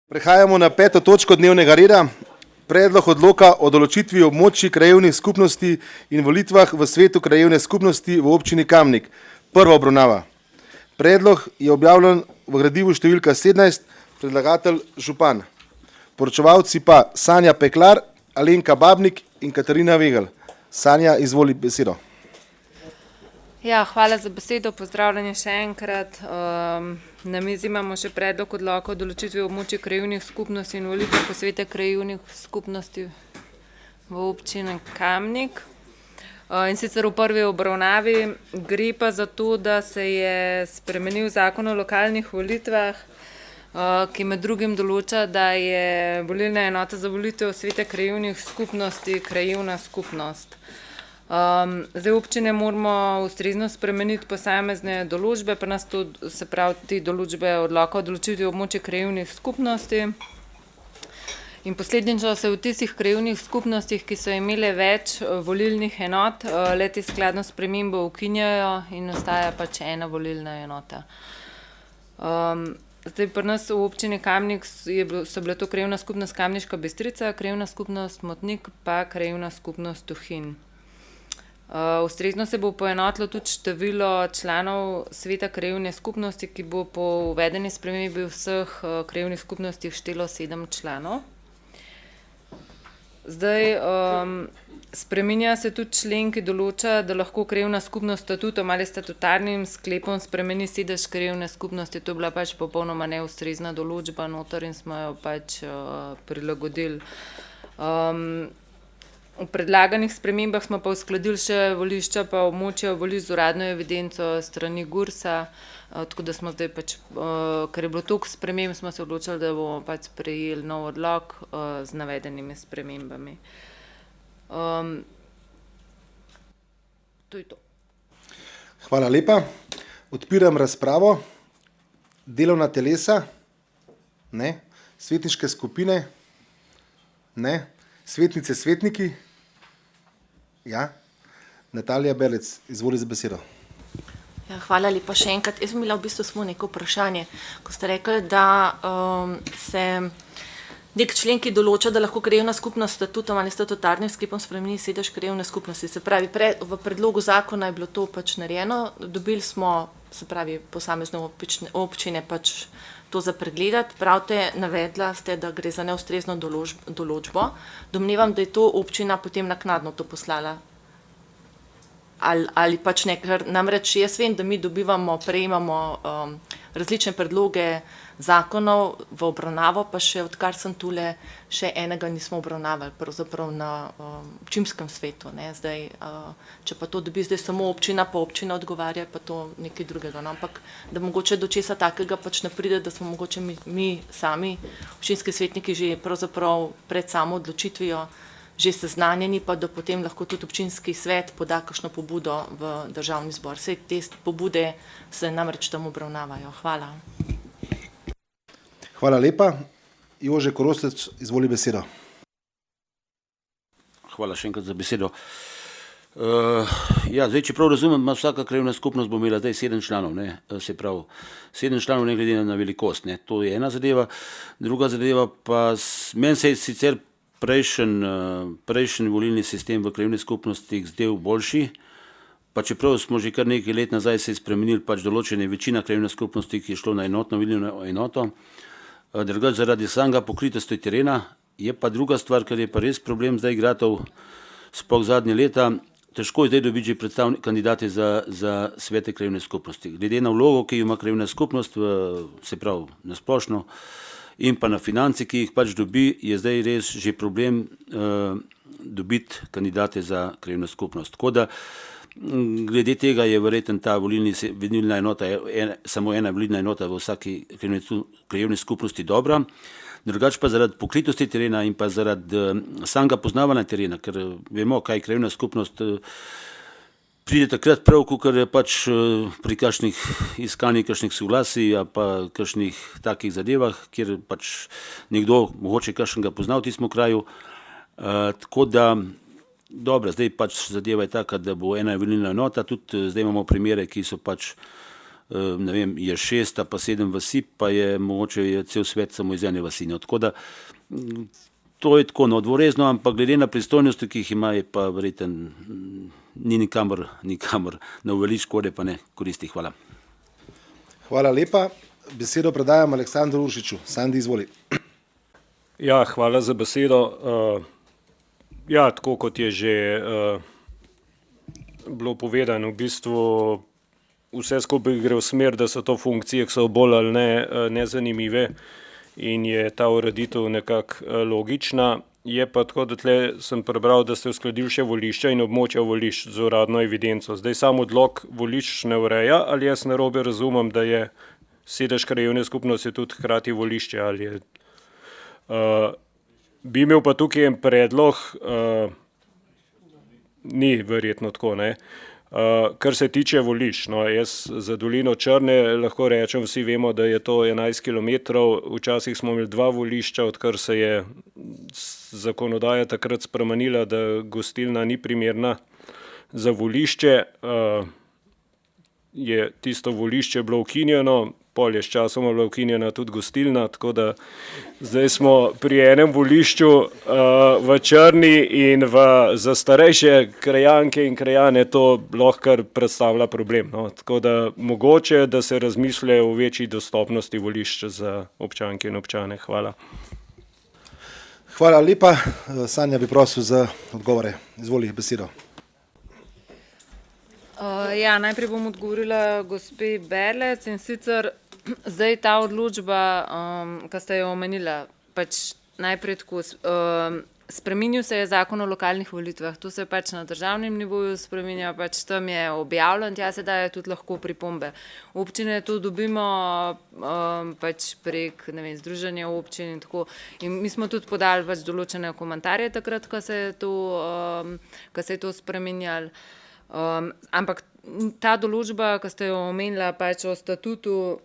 Prehajamo na 5. točko dnevnega reda. Predlog odloka o določitvi območij krajevnih skupnosti in volitvah v svetu krajevne skupnosti v občini Kamnik. Prva obravnava. Predlog je objavljen v gradivu številka 17, predlagatelj župan. Poročevalci pa Sanja Peklar, Alenka Babnik in Katarina Vegel. Sanja, izvoli besedo. Ja, hvala za besedo, pozdravljanje še enkrat. Na mizi imamo še predlog odloka o določitvi območij krajevnih skupnosti in volitev posveta krajevnih skupnosti v občini Kamnik. In sicer v prvi obravnavi gre pa za to, da se je spremenil zakon o lokalnih volitvah, ki med drugim določa, da je volilna enota za volitev sveta krajevnih skupnosti krajevna skupnost. Zdaj občine moramo ustrezno spremeniti posamezne določbe, pa nas to, se pravi, te določbe odloka o določitvi območij krajevnih skupnosti. In posledično se v tistih krajevnih skupnostih, ki so imele več volilnih enot, le-te skladno s spremembo ukinjajo in ostaja pač ena volilna enota. Zdaj pri nas v občini Kamnik so bile to krajevna skupnost Kamniška Bistrica, krajevna skupnost Motnik pa krajevna skupnost Tuhinj. Ustrezno se bo poenotilo tudi število članov sveta krajevne skupnosti, ki bo po uvedeni spremembi v vseh krajevnih skupnostih štelo 7 članov. Zdaj, spreminja se tudi člen, ki določa, da lahko krajevna skupnost statutom ali statutarnim sklepom spremeni sedež krajevne skupnosti. To je bila pač popolnoma neustrezna določba noter in smo jo pač prilagodili. V predlaganih spremembah smo pa uskladili še volišča pa območja volišč z uradno evidenco strani GURS-a, tako da smo zdaj pač, ker je bilo toliko sprememb, smo se odločili, da bomo pač sprejeli nov odlok z navedenimi spremembami. To je to. Hvala lepa. Odpiram razpravo. Delovna telesa? Ne. Svetniške skupine? Ne. Svetnice, svetniki? Ja. Natalija Belec, izvoli za besedo. Ja, hvala lepa še enkrat. Jaz bi imela v bistvu samo neko vprašanje. Ko ste rekli, da se nek člen, ki določa, da lahko krajevna skupnost statutom ali statutarnim sklepom spremeni sedež krajevne skupnosti. Se pravi, v predlogu zakona je bilo to pač narejeno, dobili smo, se pravi, posamezne občine pač to za pregledati. Pravite, navedla ste, da gre za neustrezno določbo. Domnevam, da je to občina potem naknadno to poslala. Ali pač ne, ker namreč jaz vem, da mi dobivamo, prejemamo različne predloge zakonov v obravnavo, pa še odkar sem tule, še enega nismo obravnavali, pravzaprav na občinskem svetu. Zdaj, če pa to dobi zdaj samo občina, pa občina odgovarja, pa to nekaj drugega. No? Ampak da mogoče do česa takega pač ne pride, da smo mogoče mi sami, občinski svetniki, že pravzaprav pred samo odločitvijo že seznanjeni, pa da potem lahko tudi občinski svet poda kakšno pobudo v državni zbor. Vse te pobude se namreč tam obravnavajo. Hvala. Hvala lepa. Jože Korostec, izvoli besedo. Hvala še enkrat za besedo. Ja, zdaj, če prav razumem, vsaka krajevna skupnost bo imela zdaj 7 članov, ne, se pravi, 7 članov ne glede na velikost, ne, to je ena zadeva. Druga zadeva pa, meni se je sicer prejšnji volilni sistem v krajevni skupnosti zdel boljši, pa čeprav smo že kar nekaj let nazaj se spremenili pač določene večina krajevne skupnosti, ki je šlo na enotno volilno enoto. Drugače zaradi samega pokritosti terena je pa druga stvar, ker je pa res problem zdaj gradov sploh zadnje leta, težko je zdaj dobiti že kandidate za svete krajevne skupnosti. Glede na vlogo, ki jo ima krajevna skupnost, se pravi na splošno, in pa na finance, ki jih pač dobi, je zdaj res že problem dobiti kandidate za krajevno skupnost. Tako da glede tega je verjetno ta volilna enota, samo ena volilna enota v vsaki krajevni skupnosti dobra. Drugače pa zaradi pokritosti terena in pa zaradi samega poznavanja terena, ker vemo, kaj krajevna skupnost pride takrat prav, kakor je pač pri kakšnih iskanjih kakšnih soglasij ali pa kakšnih takih zadevah, kjer pač nekdo mogoče kakšnega pozna v tistem kraju. Tako da, dobro, zdaj pač zadeva je taka, da bo ena volilna enota, tudi zdaj imamo primere, ki so pač ne vem, je 6 pa 7 vasi, pa je mogoče je cel svet samo iz ene vasi. No. Tako da to je tako dvorezno, ampak glede na pristojnosti, ki jih ima, je pa verjeten ni nikamor na uvelič škode, pa ne koristi. Hvala. Hvala lepa. Besedo predajam Aleksandru Uršiču. Sandi, izvoli. Ja, hvala za besedo. Ja, tako kot je že bilo povedano, v bistvu vse skupaj gre v smer, da so to funkcije, ki so bolj ali ne nezanimive in je ta ureditev nekako logična. Je pa tako, da tle sem prebral, da ste uskladili še volišča in območja volišč z uradno evidenco. Zdaj sam odlok volišč ne ureja, ali jaz narobe razumem, da je sedež krajevne skupnosti tudi hkrati volišče, ali je. Bi imel pa tukaj en predlog, ni verjetno tako, ne. Kar se tiče volišč, no, jaz za dolino Črne lahko rečem, vsi vemo, da je to 11 kilometrov, včasih smo imeli 2 volišča, odkar se je zakonodaja takrat spremenila, da gostilna ni primerna za volišče, je tisto volišče bilo ukinjeno, pol je s časoma bila ukinjena tudi gostilna, tako da zdaj smo pri enem volišču v Črni in za starejše krajanke in krajane to lahko predstavlja problem. No. Tako da mogoče, da se razmišlja o večji dostopnosti volišč za občanke in občane. Hvala. Hvala lepa. Sanja bi prosil za odgovore. Izvoli besedo. Ja, najprej bom odgovorila gospe Berlec in sicer zdaj ta odločba, ki ste jo omenila, pač najprej tako, spreminjal se je zakon o lokalnih volitvah, to se pač na državnem nivoju spreminja, pač tam je objavljen, tja se daje tudi lahko pripombe. Občine to dobimo pač prek, ne vem, združenja občin in tako. In mi smo tudi podali pač določene komentarje takrat, ko se je to spreminjalo. Ampak ta določba, ki ste jo omenila pač o statutu,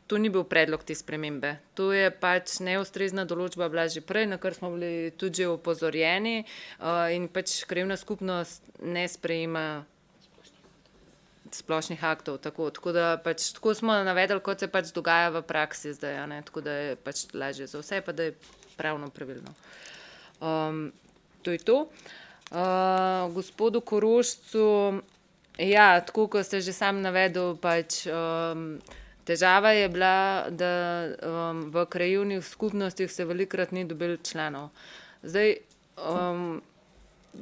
to ni bil predlog te spremembe. To je pač neustrezna določba bila že prej, na kar smo bili tudi že opozorjeni in pač krajevna skupnost ne sprejema splošnih aktov. Tako da pač tako smo navedli, kot se pač dogaja v praksi zdaj, ne? Tako da je pač lažje za vse, pa da je pravno pravilno. To je to. Gospodu Korošcu, ja, tako kot ste že sam navedel, pač težava je bila, da v krajevnih skupnostih se velikokrat ni dobilo članov. Zdaj,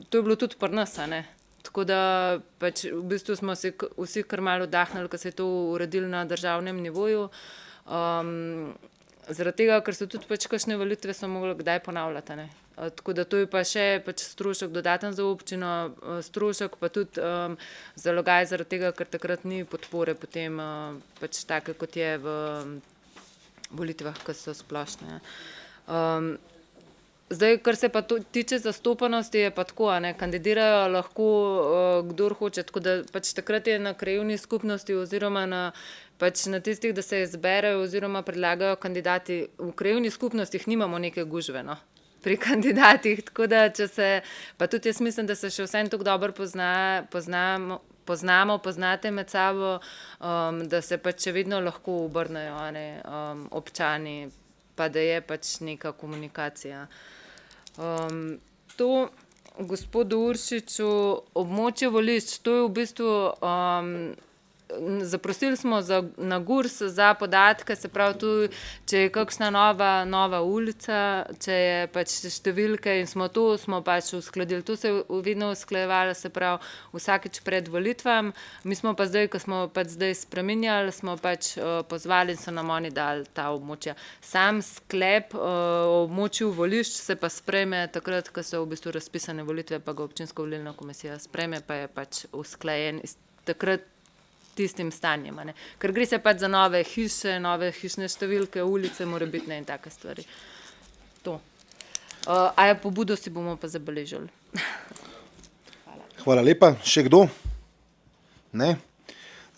to je bilo tudi pri nas, ne? Tako da pač v bistvu smo se vsi kar malo oddahnili, ko se je to uredilo na državnem nivoju. Zaradi tega, ker so tudi pač kakšne volitve so mogli kdaj ponavljati, ne? Tako da to je pa še pač strošek dodaten za občino, strošek pa tudi zalogaj zaradi tega, ker takrat ni podpore potem pač take, kot je v volitvah, ki so splošne. Zdaj, kar se pa tiče zastopanosti, je pa tako, ne, kandidirajo lahko kdor hoče, tako da pač takrat je na krajevni skupnosti oziroma pač na tistih, da se izberejo oziroma predlagajo kandidati. V krajevnih skupnostih nimamo neke gužve, no, pri kandidatih, tako da če se, pa tudi jaz mislim, da se še vsem tako dobro poznate med sabo, da se pač še vedno lahko obrnejo, ne, občani, pa da je pač neka komunikacija. To gospodu Uršiču, območje volišč, to je v bistvu, zaprosili smo na GURS za podatke, se pravi tu, če je kakšna nova ulica, če je pač številke in smo pač uskladili. To se je vedno usklajevalo, se pravi vsakič pred volitvam. Mi smo pa zdaj, ko smo pač zdaj spreminjali, smo pač pozvali in so nam oni dali ta območja. Sam sklep o območju volišč se pa sprejme takrat, ko so v bistvu razpisane volitve, pa ga občinska volilna komisija sprejme, pa je pač usklajen takrat tistim stanjem, ne. Ker gre se pač za nove hiše, nove hišne številke, ulice, morebitne in take stvari. To. A je pobudo si bomo pa zabeležili. Hvala lepa. Še kdo? Ne.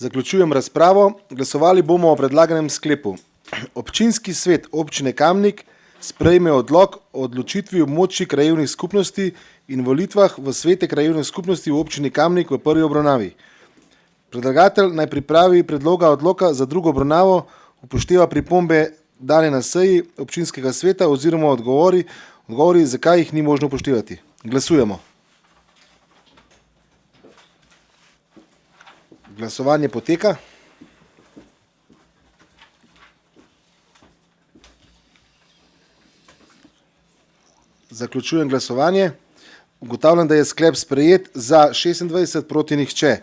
Zaključujem razpravo. Glasovali bomo o predlaganem sklepu. Občinski svet občine Kamnik sprejme odlok o odločitvi območij krajevnih skupnosti in volitvah v svete krajevne skupnosti v občini Kamnik v prvi obravnavi. Predlagatelj naj pripravi predloga odloka za drugo obravnavo, upošteva pripombe dane na seji občinskega sveta oziroma odgovori, zakaj jih ni možno upoštevati. Glasujemo. Glasovanje poteka. Zaključujem glasovanje. Ugotavljam, da je sklep sprejet za 26, proti nihče.